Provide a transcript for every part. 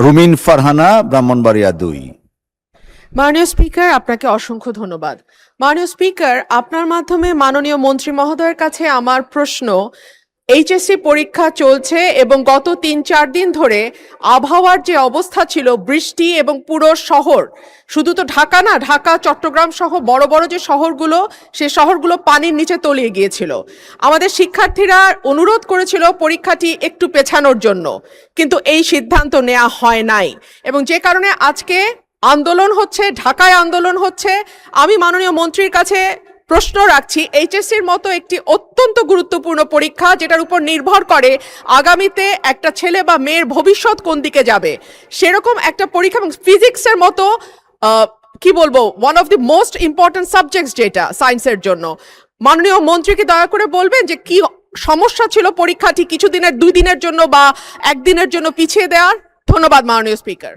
রুমিন ফারহানা, ব্রাহ্মণবাড়িয়া ২। মাননীয় স্পিকার, আপনাকে অসংখ্য ধন্যবাদ। মাননীয় স্পিকার, আপনার মাধ্যমে মাননীয় মন্ত্রী মহোদয়ের কাছে আমার প্রশ্ন, এইচএসসি পরীক্ষা চলছে এবং গত ৩-৪ দিন ধরে আবহাওয়ার যে অবস্থা ছিল, বৃষ্টি এবং পুরো শহর, শুধু তো ঢাকা না, ঢাকা চট্টগ্রাম সহ বড় বড় যে শহরগুলো, সে শহরগুলো পানির নিচে তলিয়ে গিয়েছিল। আমাদের শিক্ষার্থীরা অনুরোধ করেছিল পরীক্ষাটি একটু পেছানোর জন্য, কিন্তু এই সিদ্ধান্ত নেওয়া হয় নাই এবং যে কারণে আজকে আন্দোলন হচ্ছে, ঢাকায় আন্দোলন হচ্ছে। আমি মাননীয় মন্ত্রীর কাছে প্রশ্ন রাখছি, এইচএসসির মতো একটি অত্যন্ত গুরুত্বপূর্ণ পরীক্ষা, যেটার উপর নির্ভর করে আগামীতে একটা ছেলে বা মেয়ের ভবিষ্যৎ কোন দিকে যাবে, সেরকম একটা পরীক্ষা, এবং ফিজিক্সের মতো কি বলবো, one of the most important subjects যেটা সায়েন্সের জন্য, মাননীয় মন্ত্রীকে দয়া করে বলবেন যে কি সমস্যা ছিল পরীক্ষাটি কিছুদিনের, 2 দিনের জন্য বা 1 দিনের জন্য পিছিয়ে দেওয়ার। ধন্যবাদ মাননীয় স্পিকার।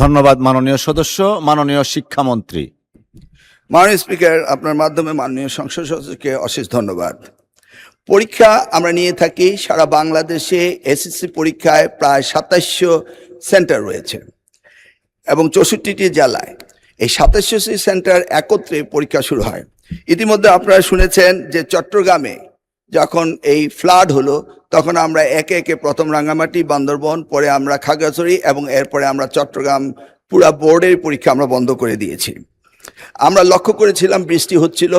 ধন্যবাদ মাননীয় সদস্য। মাননীয় শিক্ষামন্ত্রী। মাননীয় স্পিকার, আপনার মাধ্যমে মাননীয় সংসদ সদস্যকে অশেষ ধন্যবাদ। পরীক্ষা আমরা নিয়ে থাকি সারা বাংলাদেশে। এসএসসি পরীক্ষায় প্রায় 2700 সেন্টার রয়েছে এবং 64টি জেলায় এই 2700টি সেন্টার একত্রে পরীক্ষা শুরু হয়। ইতিমধ্যে আপনারা শুনেছেন যে চট্টগ্রামে যখন এই ফ্লাড হলো, তখন আমরা একে একে প্রথম রাঙ্গামাটি, বান্দরবন, পরে আমরা খাগড়াছড়ি এবং এরপরে আমরা চট্টগ্রাম পুরা বোর্ডের পরীক্ষা আমরা বন্ধ করে দিয়েছি। আমরা লক্ষ্য করেছিলাম বৃষ্টি হচ্ছিল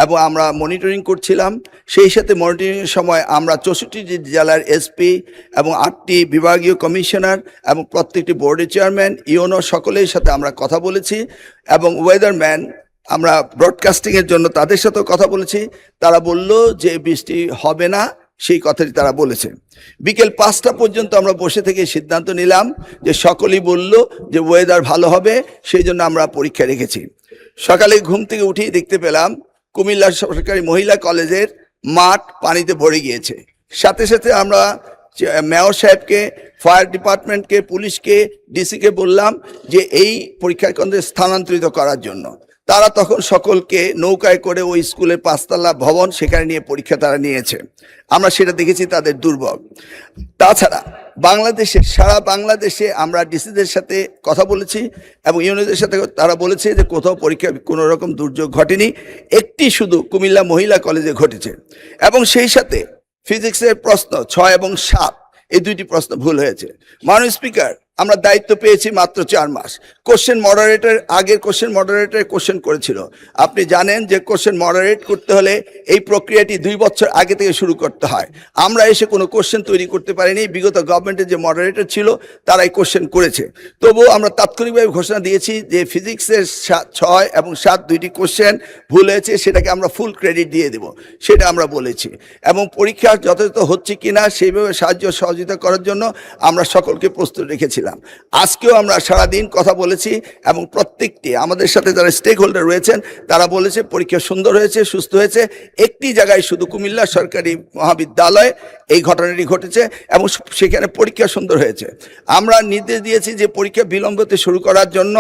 এবং আমরা মনিটরিং করছিলাম। সেই সাথে মনিটরিংয়ের সময় আমরা 64টি জেলার এসপি এবং 8টি বিভাগীয় কমিশনার এবং প্রত্যেকটি বোর্ডের চেয়ারম্যান, ইউনো সকলের সাথে আমরা কথা বলেছি এবং ওয়েদারম্যান, আমরা ব্রডকাস্টিংয়ের জন্য তাদের সাথেও কথা বলেছি। তারা বলল যে বৃষ্টি হবে না, সেই কথাটি তারা বলেছে। বিকেল 5টা পর্যন্ত আমরা বসে থেকে সিদ্ধান্ত নিলাম যে সকলেই বলল যে ওয়েদার ভালো হবে, সেই জন্য আমরা পরীক্ষা রেখেছি। সকালে ঘুম থেকে উঠেই দেখতে পেলাম কুমিল্লা সরকারি মহিলা কলেজের মাঠ পানিতে ভরে গিয়েছে। সাথে সাথে আমরা মেয়র সাহেবকে, ফায়ার ডিপার্টমেন্টকে, পুলিশকে, ডিসিকে বললাম যে এই পরীক্ষা কেন্দ্রে স্থানান্তরিত করার জন্য। তারা তখন সকলকে নৌকায় করে ওই স্কুলের 5তলা ভবন, সেখানে নিয়ে পরীক্ষা তারা নিয়েছে। আমরা সেটা দেখেছি তাদের দুর্ভোগ। তাছাড়া বাংলাদেশে, সারা বাংলাদেশে আমরা ডিসিদের সাথে কথা বলেছি এবং ইউনিয়নদের সাথে, তারা বলেছে যে কোথাও পরীক্ষা কোনো রকম দুর্যোগ ঘটেনি, একটি শুধু কুমিল্লা মহিলা কলেজে ঘটেছে। এবং সেই সাথে ফিজিক্সের প্রশ্ন 6 এবং 7, এই 2টি প্রশ্ন ভুল হয়েছে। মাননীয় স্পিকার, আমরা দায়িত্ব পেয়েছি মাত্র 4 মাস। কোশ্চেন মডারেটর, আগের কোশ্চেন মডারেটর কোশ্চেন করেছিল। আপনি জানেন যে কোশ্চেন মডারেট করতে হলে এই প্রক্রিয়াটি 2 বছর আগে থেকে শুরু করতে হয়। আমরা এসে কোনো কোশ্চেন তৈরি করতে পারিনি। বিগত গভর্নমেন্টের যে মডারেটর ছিল তারাই কোশ্চেন করেছে। তবুও আমরা তাৎক্ষণিকভাবে ঘোষণা দিয়েছি যে ফিজিক্সের 6 এবং 7 2টি কোশ্চেন ভুল হয়েছে, সেটাকে আমরা ফুল ক্রেডিট দিয়ে দেব, সেটা আমরা বলেছি। এবং পরীক্ষা যথাযথ হচ্ছে কিনা সেইভাবে সাহায্য সহযোগিতা করার জন্য আমরা সকলকে প্রস্তুত রেখেছিলাম। আজকেও আমরা সারাদিন কথা বলেছি এবং প্রত্যেকটি আমাদের সাথে যারা স্টেক হোল্ডার রয়েছেন তারা বলেছে পরীক্ষা সুন্দর হয়েছে, সুস্থ হয়েছে। একটি জায়গায় শুধু কুমিল্লা সরকারি মহাবিদ্যালয়ে এই ঘটনাটি ঘটেছে এবং সেখানে পরীক্ষা সুন্দর হয়েছে। আমরা নির্দেশ দিয়েছি যে পরীক্ষা বিলম্বতে শুরু করার জন্য,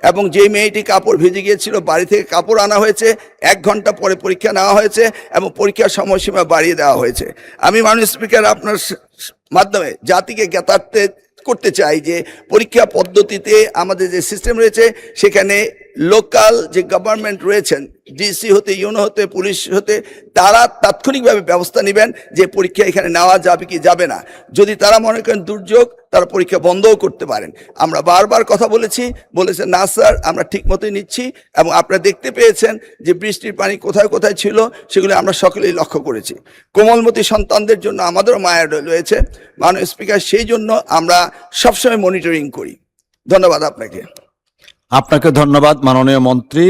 এবং যে মেয়েটি কাপড় ভিজে গিয়েছিল বাড়ি থেকে কাপড় আনা হয়েছে, 1 ঘন্টা পরে পরীক্ষা নেওয়া হয়েছে এবং পরীক্ষার সময়সীমা বাড়িয়ে দেওয়া হয়েছে। আমি মাননীয় স্পিকার আপনার মাধ্যমে জাতিকে জ্ঞাতার্থে করতে চাই যে পরীক্ষা পদ্ধতিতে আমাদের যে সিস্টেম রয়েছে, সেখানে লোকাল যে গভর্নমেন্ট রয়েছেন, ডিসি হতে, ইউনো হতে, পুলিশ হতে, তারা তাৎক্ষণিকভাবে ব্যবস্থা নেবেন যে পরীক্ষা এখানে নেওয়া যাবে কি যাবে না। যদি তারা মনে করেন দুর্যোগ, তারা পরীক্ষা বন্ধও করতে পারেন। আমরা বারবার কথা বলেছেন না স্যার, আমরা ঠিক মতোই নিচ্ছি। এবং আপনারা দেখতে পেয়েছেন যে বৃষ্টির পানি কোথায় কোথায় ছিল, সেগুলো আমরা সকলেই লক্ষ্য করেছি। কোমলমতি সন্তানদের জন্য আমাদেরও মায়া রয়েছে মাননীয় স্পিকার, সেই জন্য আমরা সবসময় মনিটরিং করি। ধন্যবাদ আপনাকে। আপনাকে ধন্যবাদ মাননীয় মন্ত্রী।